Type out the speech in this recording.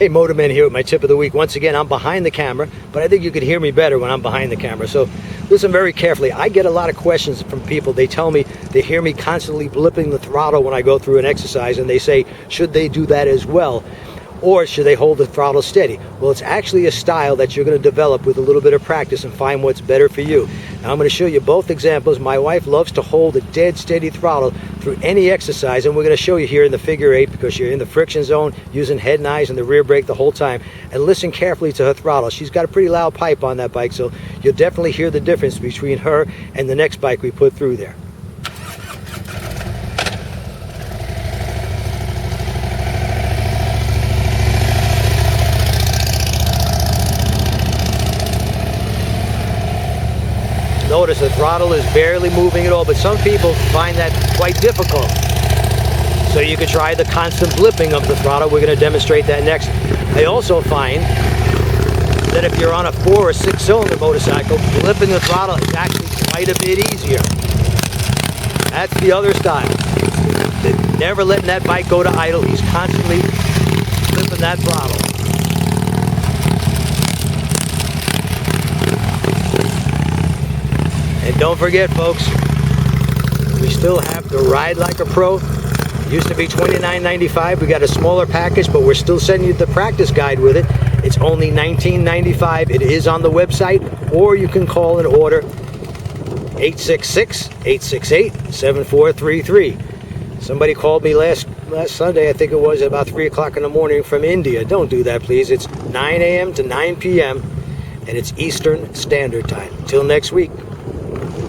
Hey, Motorman here with my tip of the week. Once again, I'm behind the camera, but I think you can hear me better when I'm behind the camera. So listen very carefully. I get a lot of questions from people. They tell me they hear me constantly blipping the throttle when I go through an exercise, and they say, should they do that as well? Or should they hold the throttle steady? Well, it's actually a style that you're going to develop with a little bit of practice and find what's better for you. Now, I'm going to show you both examples. My wife loves to hold a dead steady throttle through any exercise, and we're going to show you here in the figure 8 because you're in the friction zone, using head and eyes and the rear brake the whole time. And listen carefully to her throttle. She's got a pretty loud pipe on that bike, so you'll definitely hear the difference between her and the next bike we put through there. Notice the throttle is barely moving at all, but some people find that quite difficult. So you could try the constant blipping of the throttle. We're going to demonstrate that next. I also find that if you're on a 4 or 6 cylinder motorcycle, blipping the throttle is actually quite a bit easier. That's the other style. Never letting that bike go to idle. He's constantly blipping that throttle. And don't forget, folks, we still have the Ride Like a Pro. It used to be $29.95. We got a smaller package, but we're still sending you the practice guide with it. It's only $19.95. It is on the website, or you can call and order 866-868-7433. Somebody called me last Sunday, I think it was, at about 3 o'clock in the morning from India. Don't do that, please. It's 9 a.m. to 9 p.m., and it's Eastern Standard Time. Till next week.